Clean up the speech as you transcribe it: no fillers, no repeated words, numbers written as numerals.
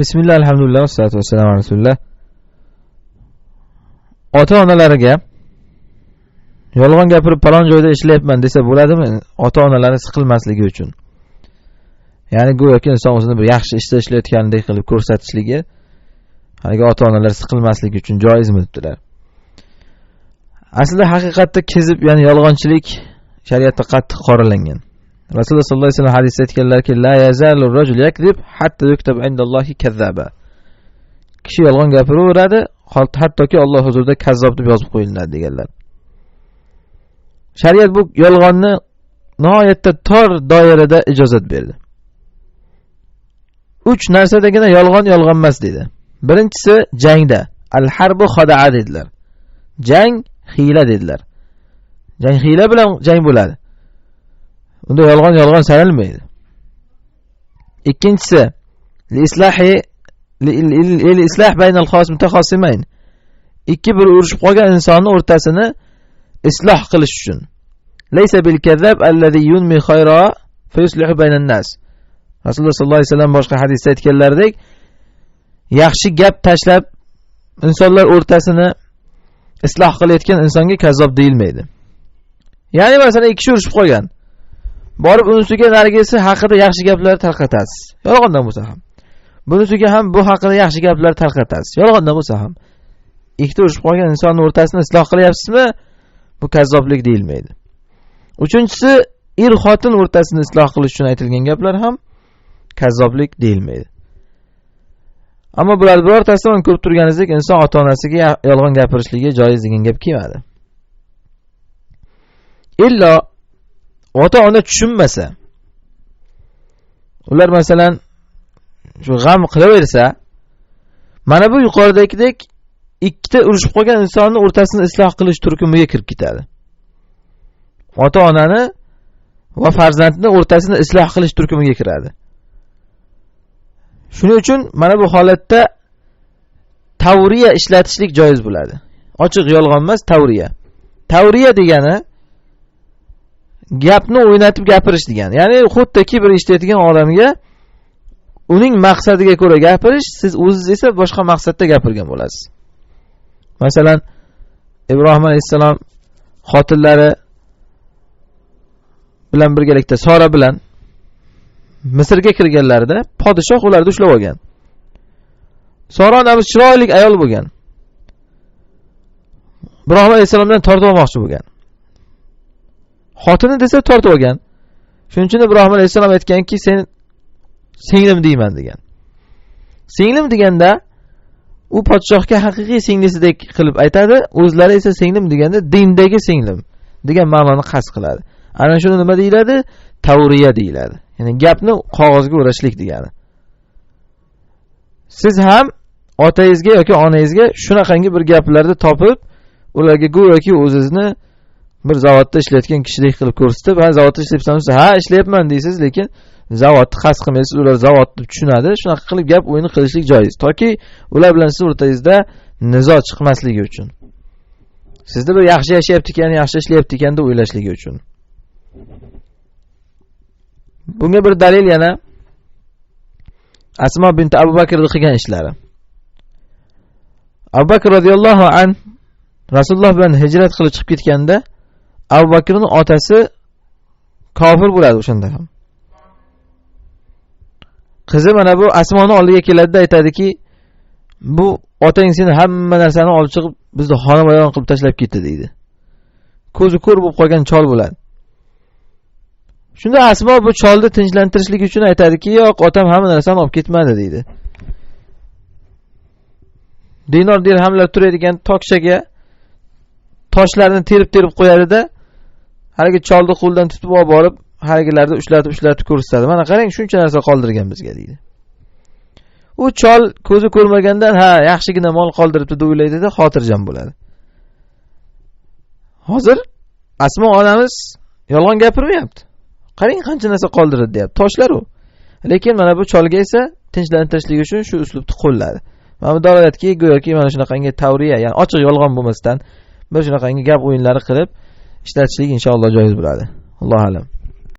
Bismillah, alhamdulillah, wassalatu wassalamu ala rasulillah. Ota-onalariga yolg'on gapirib palon joyda ishlayapman desa bo'ladimi? Ota-onalari siqilmasligi uchun. Ya'ni go'yoki inson o'zini bir yaxshi ishda ishlayotgandek qilib ko'rsatishligi, haligi ota-onalar siqilmasligi uchun joizmi debdilar. Aslida haqiqatda kezib, ya'ni yolg'onchilik shariatda qattiq qoralangan. Rasululloh sollallohu alayhi vasallam hadisda aytganlarki, la yazalu rajul yakzib hatta yuktab indallohi kazzaba. Kishi yolg'on gapiraveradi, hattoki Alloh huzurida kazzob deb yozib qo'yiladi deganlar. Shariat bu yolg'onni nihoyatda tor doirada ijozat berdi. 3 narsadagina yolg'on emas dedi. Birinchisi jangda. Al-harbu xada'a dedilar. Jang hiyla dedilar. Jang hiyla bilan jang bo'ladi. Unda yolg'on sanalmaydi. Ikkinchisi li-islah baynal mutaxassimayn. Ikki bir urushib qolgan insonning o'rtasini isloh qilish uchun. Laysa bil kazzab allazi yunmi khayra fa yuslihu baynan nas. Rasululloh sollallohu alayhi vasallam boshqa hadisda aytganlaridek, yaxshi gap tashlab insonlar o'rtasini isloh qilayotgan insonga kazzob deyilmaydi. Ya'ni masalan, ikki kishi urushib qolgan. Borib unisiga nargisi haqida yaxshi gaplar tarqatasiz. Yolg'ondan bo'lsa ham. Bunisiga ham bu haqida yaxshi gaplar tarqatasiz. Yolg'ondan bo'lsa ham. Ikkita urushib qolgan insonning o'rtasini isloh qilyapsizmi? Bu kazzoblik deyilmaydi. Uchinchisi, xotin o'rtasini isloh qilish uchun aytilgan gaplar ham kazzoblik deyilmaydi. Ammo birortasidan ko'rib turganingizdek, inson ota-onasiga yolg'on gapirishligi joiz degan gap kelmadi. Illo ota-ona tushunmasa, ular masalan shu g'am qilaversa, mana bu yuqoridagidek ikkita urushib qolgan insonning o'rtasini isloh qilish turkumiga kirib ketadi. Ota-onani va farzandni o'rtasini isloh qilish turkumiga kiradi. Shuning uchun mana bu holatda tavriya ishlatishlik joiz bo'ladi. Ochiq yolg'on emas, tavriya. Tavriya degani gapni o'ynatib gapirish degani. Ya'ni xuddaki bir eshitayotgan odamga uning maqsadiga ko'ra gapirish, siz o'zingiz esa boshqa maqsadda gapirgan bo'lasiz. Masalan, Ibrohim alayhisalom xotinlari bilan birgalikda Sora bilan Misrga kirganlarida podshoh ularni ushlab olgan. Sora onamiz chiroyli ayol bo'lgan. Ibrohim alayhisalomdan tortib olmoqchi bo'lgan. Xotini desa tortib olgan. Shuning uchun Ibrohim alayhisalom aytganki, sen singlim deyman degan. Singlim deganda u podshohga haqiqiy singlisidek qilib aytadi, o'zlari esa singlim deganda dindagi singlim degan ma'noni qasd qiladi. Ana shuni nima deyiladi? Tavriya deyiladi. Ya'ni gapni qog'ozga o'rashlik degani. Siz ham otangizga yoki onangizga shunaqangi bir gaplarni topib, ularga go'yoki o'zingizni bir zavodda ishlayotgan kishidek qilib ko'rsatib, "Ha, zavodda ishlayapsanmi?" "Ha, ishlayapman" deysiz, lekin zavodni qasd qilmaysiz, ular zavodni tushunadi. Shunaqa qilib gap o'yini qilishlik joiz, toki ular bilan siz o'rtangizda nizo chiqmasligi uchun. Sizda bir yaxshi yashayapti ekan, yaxshi ishlayapti ekan deb o'ylashligi uchun. Bunga bir dalil yana Asma bint Abu Bakrning qilgan ishlari. Abu Bakr radhiyallohu an Rasululloh bilan hijrat qilib chiqib ketganda, Abu Bakrning otasi kofir bo'ladi o'shanda ham. Qizi mana bu Asmoning oldiga keladi-da aytadiki, "Bu otang seni hamma narsani olib chiqib, bizni xonavayron qilib tashlab ketdi" deydi. Ko'zi ko'r bo'lib qolgan chol bo'ladi. Shunda Asmo bu cholni tinchlantirishlik uchun aytadiki, "Yo'q, otam hamma narsani olib ketmadi" deydi. Dinor dirhamlar turadigan tokchaga toshlarni terib qo'yadi-da, haligi cholni qo'ldan tutib olib borib, haligilarni ushlatib ko'rsatadi. "Mana qarang, shuncha narsa qoldirgan bizga" deydi. U chol ko'zi ko'rmagandan, "Ha, yaxshigina mol qoldiribdi" deb o'ylaydi-da, xotirjam bo'ladi. Hozir Asmo onamiz yolg'on gapirmayapti. Qarang qancha narsa qoldirdi deyapti. Toshlar u. Lekin mana bu cholga esa tinchlantirishlik uchun shu uslubni qo'lladi. Mana bu dalolatki, go'yoki mana shunaqangi tavriya, ya'ni ochiq yolg'on bo'lmasdan bir shunaqangi gap o'yinlari qilib ishlatishlik inshaalloh joiz bo'ladi. Allohu a'lam.